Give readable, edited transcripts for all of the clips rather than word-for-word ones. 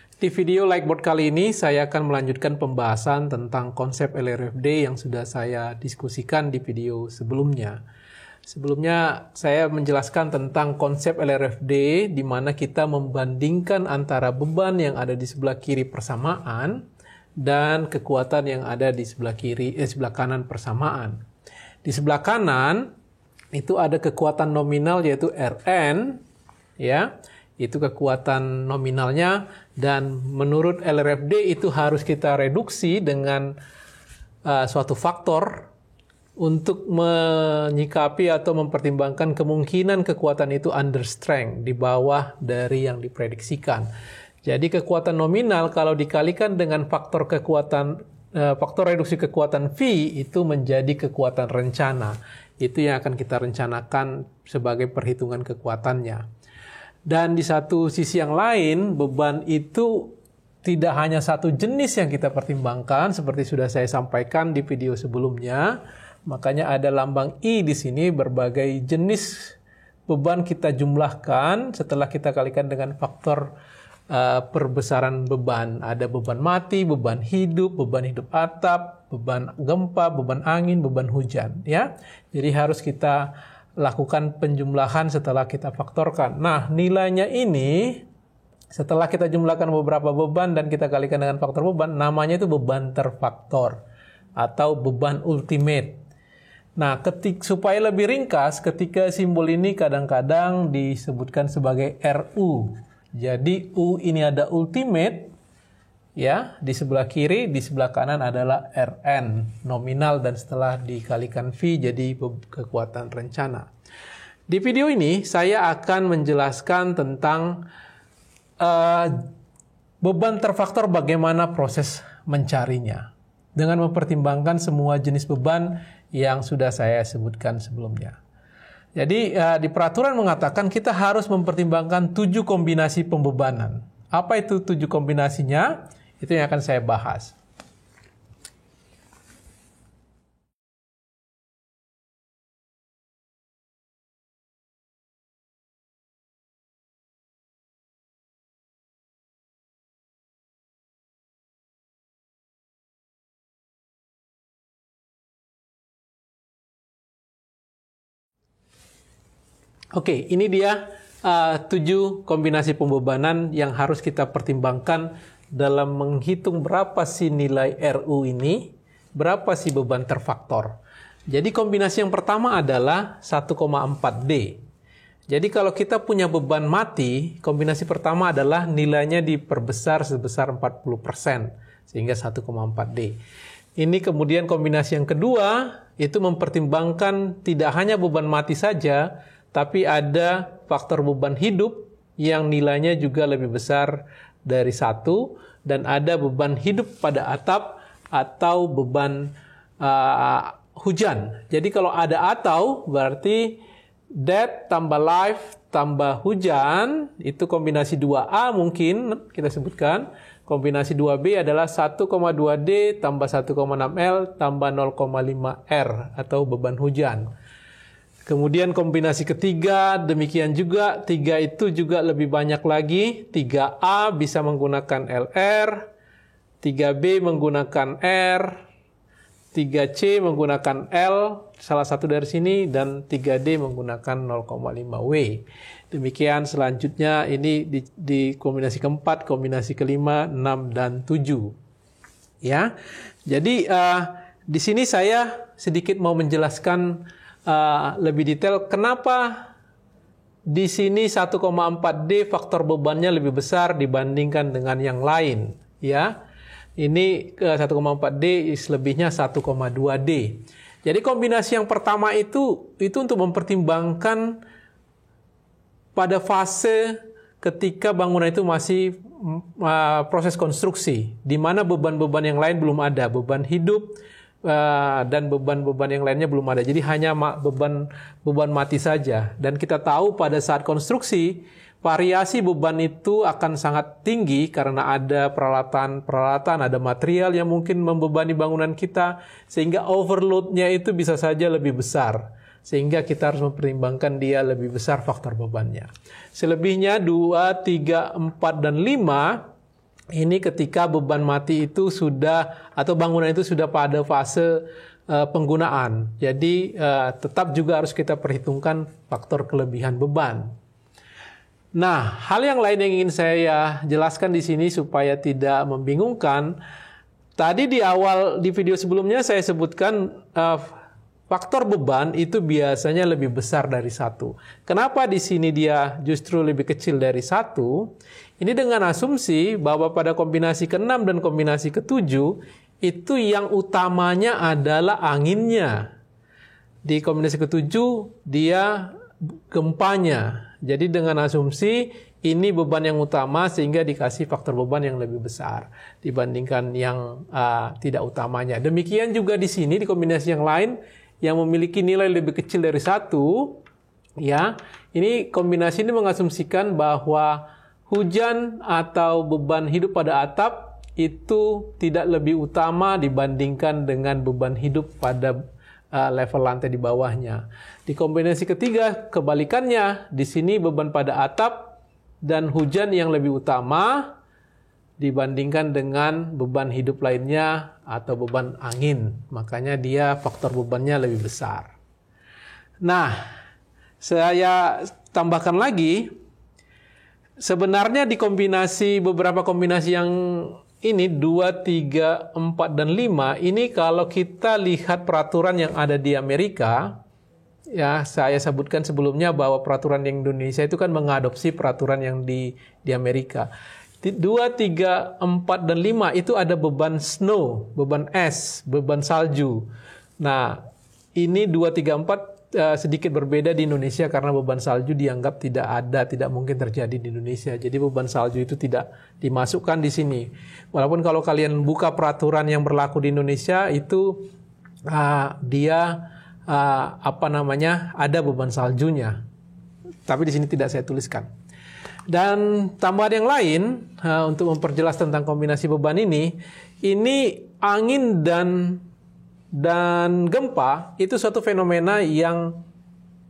Di video Likeboard kali ini, saya akan melanjutkan pembahasan tentang konsep LRFD yang sudah saya diskusikan di video sebelumnya. Sebelumnya, saya menjelaskan tentang konsep LRFD, di mana kita membandingkan antara beban yang ada di sebelah kiri persamaan dan kekuatan yang ada di sebelah kanan persamaan. Di sebelah kanan, itu ada kekuatan nominal yaitu Rn, ya. Itu kekuatan nominalnya, dan menurut LRFD itu harus kita reduksi dengan suatu faktor untuk menyikapi atau mempertimbangkan kemungkinan kekuatan itu under strength, di bawah dari yang diprediksikan. Jadi kekuatan nominal kalau dikalikan dengan faktor reduksi kekuatan V itu menjadi kekuatan rencana. Itu yang akan kita rencanakan sebagai perhitungan kekuatannya. Dan di satu sisi yang lain, beban itu tidak hanya satu jenis yang kita pertimbangkan, seperti sudah saya sampaikan di video sebelumnya. Makanya ada lambang I di sini, berbagai jenis beban kita jumlahkan setelah kita kalikan dengan faktor perbesaran beban. Ada beban mati, beban hidup atap, beban gempa, beban angin, beban hujan. Ya, jadi harus kita lakukan penjumlahan setelah kita faktorkan. Nah, nilainya ini setelah kita jumlahkan beberapa beban dan kita kalikan dengan faktor beban, namanya itu beban terfaktor atau beban ultimate. Nah, supaya lebih ringkas, ketika simbol ini kadang-kadang disebutkan sebagai RU. Jadi U ini ada ultimate, ya, di sebelah kiri, di sebelah kanan adalah Rn, nominal, dan setelah dikalikan V jadi kekuatan rencana. Di video ini saya akan menjelaskan tentang beban terfaktor, bagaimana proses mencarinya, dengan mempertimbangkan semua jenis beban yang sudah saya sebutkan sebelumnya. Jadi di peraturan mengatakan kita harus mempertimbangkan 7 kombinasi pembebanan. Apa itu 7 kombinasinya? Itu yang akan saya bahas. Oke, ini dia 7 kombinasi pembebanan yang harus kita pertimbangkan dalam menghitung berapa sih nilai RU ini, berapa sih beban terfaktor. Jadi kombinasi yang pertama adalah 1,4D. Jadi kalau kita punya beban mati, kombinasi pertama adalah nilainya diperbesar sebesar 40%, sehingga 1,4D. Ini kemudian kombinasi yang kedua, itu mempertimbangkan tidak hanya beban mati saja, tapi ada faktor beban hidup yang nilainya juga lebih besar dari 1, dan ada beban hidup pada atap atau beban hujan. Jadi kalau ada atau, berarti death tambah life tambah hujan, itu kombinasi 2A mungkin kita sebutkan. Kombinasi 2B adalah 1,2D tambah 1,6L tambah 0,5R atau beban hujan. Kemudian kombinasi ketiga, demikian juga, 3 itu juga lebih banyak lagi. 3A bisa menggunakan LR, 3B menggunakan R, 3C menggunakan L, salah satu dari sini, dan 3D menggunakan 0,5W. Demikian selanjutnya, ini di kombinasi keempat, kombinasi kelima, 6, dan 7. Ya, jadi di sini saya sedikit mau menjelaskan lebih detail kenapa di sini 1,4D faktor bebannya lebih besar dibandingkan dengan yang lain, ya. Ini 1,4D selebihnya 1,2D. Jadi kombinasi yang pertama itu untuk mempertimbangkan pada fase ketika bangunan itu masih proses konstruksi, di mana beban-beban yang lain belum ada, beban hidup dan beban-beban yang lainnya belum ada. Jadi hanya beban mati saja. Dan kita tahu pada saat konstruksi, variasi beban itu akan sangat tinggi karena ada peralatan, ada material yang mungkin membebani bangunan kita, sehingga overload-nya itu bisa saja lebih besar. Sehingga kita harus mempertimbangkan dia lebih besar faktor bebannya. Selebihnya 2, 3, 4, dan 5 Ini ketika beban mati itu sudah atau bangunan itu sudah pada fase penggunaan. Jadi tetap juga harus kita perhitungkan faktor kelebihan beban. Nah, hal yang lain yang ingin saya jelaskan di sini supaya tidak membingungkan. Tadi di awal di video sebelumnya saya sebutkan faktor beban itu biasanya lebih besar dari 1. Kenapa di sini dia justru lebih kecil dari 1? Ini dengan asumsi bahwa pada kombinasi ke-6 dan kombinasi ke-7 itu yang utamanya adalah anginnya. Di kombinasi ke-7 dia gempanya. Jadi dengan asumsi ini beban yang utama sehingga dikasih faktor beban yang lebih besar dibandingkan yang tidak utamanya. Demikian juga di sini di kombinasi yang lain yang memiliki nilai lebih kecil dari 1, ya. Ini kombinasi ini mengasumsikan bahwa hujan atau beban hidup pada atap itu tidak lebih utama dibandingkan dengan beban hidup pada level lantai di bawahnya. Di kombinasi ketiga, kebalikannya, di sini beban pada atap dan hujan yang lebih utama dibandingkan dengan beban hidup lainnya atau beban angin. Makanya dia faktor bebannya lebih besar. Nah, saya tambahkan lagi, sebenarnya di beberapa kombinasi yang ini 2, 3, 4, dan 5, ini kalau kita lihat peraturan yang ada di Amerika, ya saya sebutkan sebelumnya bahwa peraturan yang Indonesia itu kan mengadopsi peraturan yang di Amerika. 2, 3, 4, dan 5 itu ada beban snow, beban es, beban salju. Nah, ini 2, 3, 4 sedikit berbeda di Indonesia karena beban salju dianggap tidak mungkin terjadi di Indonesia. Jadi beban salju itu tidak dimasukkan di sini. Walaupun kalau kalian buka peraturan yang berlaku di Indonesia itu ada beban saljunya. Tapi di sini tidak saya tuliskan. Dan tambahan yang lain untuk memperjelas tentang kombinasi beban ini angin dan gempa itu suatu fenomena yang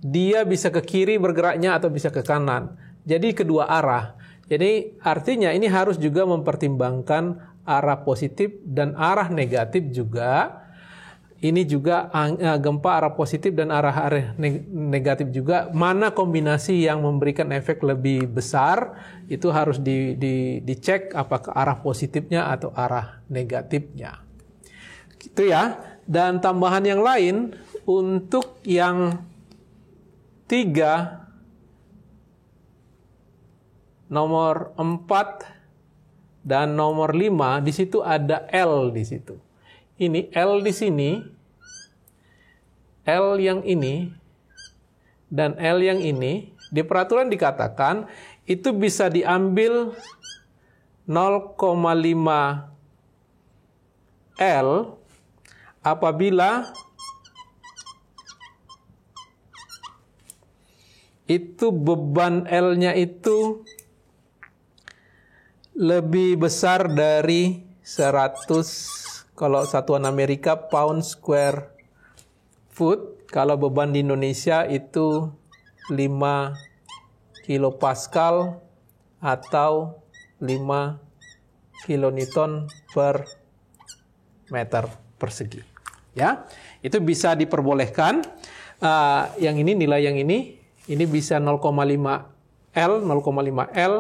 dia bisa ke kiri bergeraknya atau bisa ke kanan. Jadi kedua arah. Jadi artinya ini harus juga mempertimbangkan arah positif dan arah negatif juga. Ini juga gempa arah positif dan arah negatif juga. Mana kombinasi yang memberikan efek lebih besar itu harus dicek apakah arah positifnya atau arah negatifnya. Gitu ya. Dan tambahan yang lain untuk yang 3, nomor 4 dan nomor 5 di situ ada L di situ. Ini L di sini, L yang ini dan L yang ini di peraturan dikatakan itu bisa diambil 0,5 L apabila itu beban L-nya itu lebih besar dari 100, kalau satuan Amerika pound square foot, kalau beban di Indonesia itu 5 kilopascal atau 5 kilonewton per meter persegi. Ya, itu bisa diperbolehkan. Yang ini nilai yang ini bisa 0,5 L, 0,5 L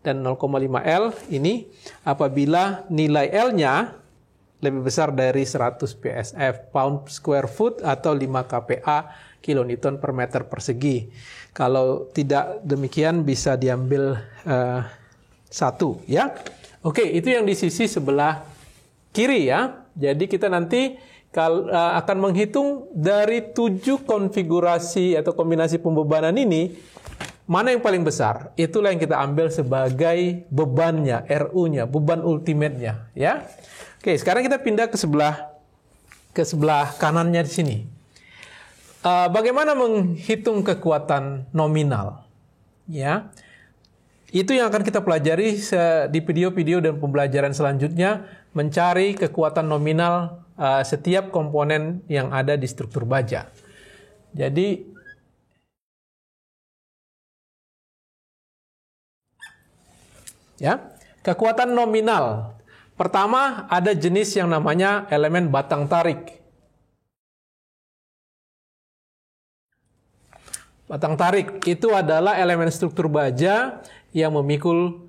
dan 0,5 L ini apabila nilai L-nya lebih besar dari 100 PSF pound square foot atau 5 kPa kilonewton per meter persegi. Kalau tidak demikian bisa diambil 1 ya. Oke, itu yang di sisi sebelah kiri ya. Jadi kita nanti akan menghitung dari 7 konfigurasi atau kombinasi pembebanan ini, mana yang paling besar. Itulah yang kita ambil sebagai bebannya, RU-nya, beban ultimate-nya. Ya. Oke, sekarang kita pindah ke sebelah kanannya di sini. Bagaimana menghitung kekuatan nominal? Ya. Itu yang akan kita pelajari di video-video dan pembelajaran selanjutnya, mencari kekuatan nominal setiap komponen yang ada di struktur baja. Jadi ya, Kekuatan nominal. Pertama, ada jenis yang namanya elemen batang tarik. Batang tarik itu adalah elemen struktur baja yang memikul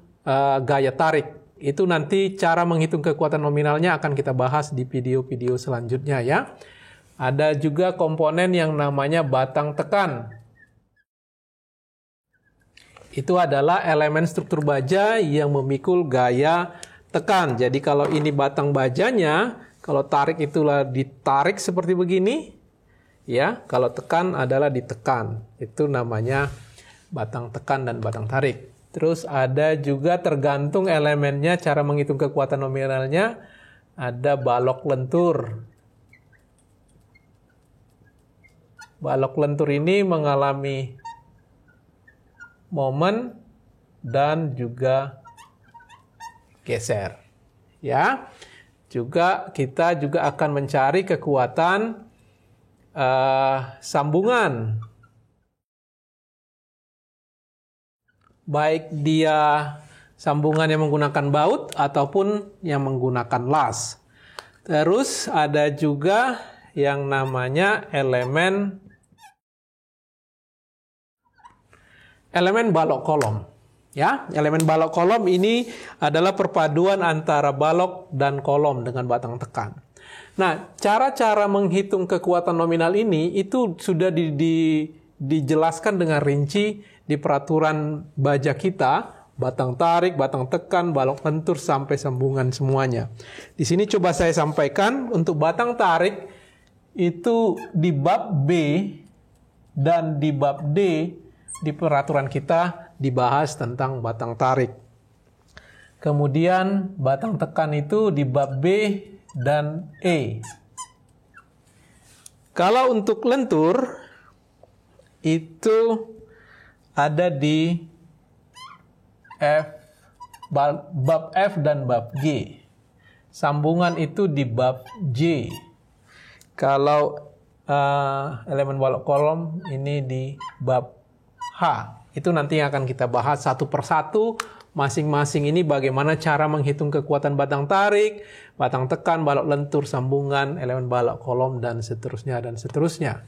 gaya tarik. Itu nanti cara menghitung kekuatan nominalnya akan kita bahas di video-video selanjutnya ya. Ada juga komponen yang namanya batang tekan. Itu adalah elemen struktur baja yang memikul gaya tekan. Jadi kalau ini batang bajanya, kalau tarik itulah ditarik seperti begini, ya. Kalau tekan adalah ditekan. Itu namanya batang tekan dan batang tarik. Terus ada juga tergantung elemennya, cara menghitung kekuatan nominalnya, ada balok lentur. Balok lentur ini mengalami momen dan juga geser. Ya. Kita juga akan mencari kekuatan sambungan. Baik dia sambungan yang menggunakan baut ataupun yang menggunakan las. Terus ada juga yang namanya elemen balok kolom. Ya, elemen balok kolom ini adalah perpaduan antara balok dan kolom dengan batang tekan. Nah, cara-cara menghitung kekuatan nominal ini itu sudah dijelaskan dengan rinci di peraturan baja kita, batang tarik, batang tekan, balok lentur sampai sambungan semuanya. Di sini coba saya sampaikan untuk batang tarik itu di bab B dan di bab D di peraturan kita dibahas tentang batang tarik. Kemudian batang tekan itu di bab B dan E. Kalau untuk lentur itu ada di bab F dan bab G. Sambungan itu di bab J. Kalau elemen balok kolom ini di bab H. Itu nanti yang akan kita bahas satu persatu. Masing-masing ini bagaimana cara menghitung kekuatan batang tarik, batang tekan, balok lentur, sambungan, elemen balok kolom, dan seterusnya, dan seterusnya.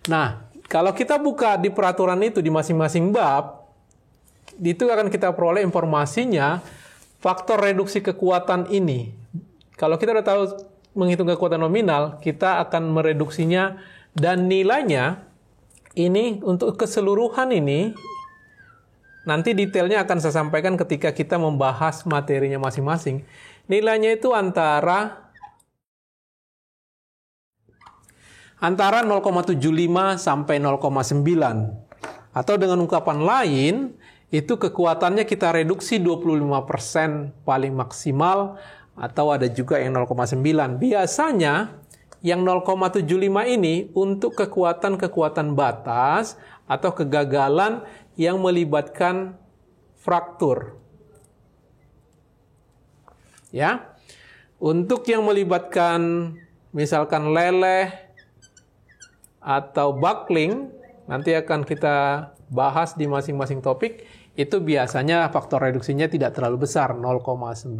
Nah, kalau kita buka di peraturan itu di masing-masing bab, itu akan kita peroleh informasinya, faktor reduksi kekuatan ini. Kalau kita sudah tahu menghitung kekuatan nominal, kita akan mereduksinya, dan nilainya, ini untuk keseluruhan ini, nanti detailnya akan saya sampaikan ketika kita membahas materinya masing-masing. Nilainya itu antara 0,75 sampai 0,9. Atau dengan ungkapan lain, itu kekuatannya kita reduksi 25% paling maksimal, atau ada juga yang 0,9. Biasanya yang 0,75 ini untuk kekuatan-kekuatan batas atau kegagalan yang melibatkan fraktur. Ya. Untuk yang melibatkan misalkan leleh atau buckling, nanti akan kita bahas di masing-masing topik, itu biasanya faktor reduksinya tidak terlalu besar, 0,9.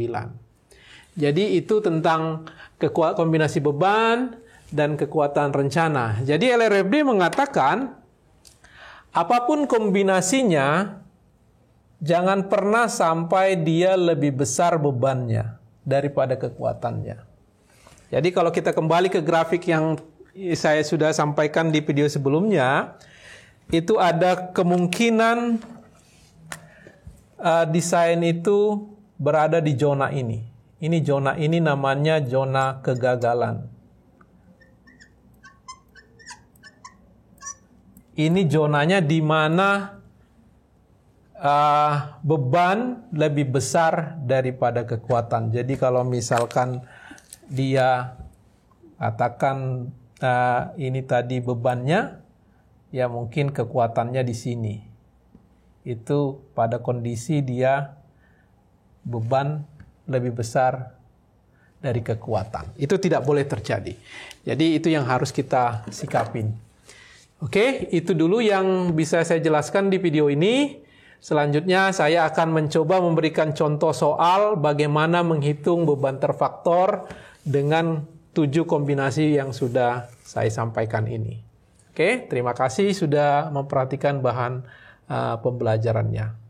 Jadi itu tentang kombinasi beban dan kekuatan rencana. Jadi LRFD mengatakan apapun kombinasinya, jangan pernah sampai dia lebih besar bebannya daripada kekuatannya. Jadi kalau kita kembali ke grafik yang saya sudah sampaikan di video sebelumnya, itu ada kemungkinan desain itu berada di zona ini. Ini zona ini namanya zona kegagalan. Ini zonanya di mana beban lebih besar daripada kekuatan. Jadi kalau misalkan dia katakan ini tadi bebannya, ya mungkin kekuatannya di sini. Itu pada kondisi dia beban lebih besar dari kekuatan. Itu tidak boleh terjadi. Jadi itu yang harus kita sikapin. Oke, itu dulu yang bisa saya jelaskan di video ini. Selanjutnya saya akan mencoba memberikan contoh soal bagaimana menghitung beban terfaktor dengan 7 kombinasi yang sudah saya sampaikan ini. Oke, terima kasih sudah memperhatikan bahan pembelajarannya.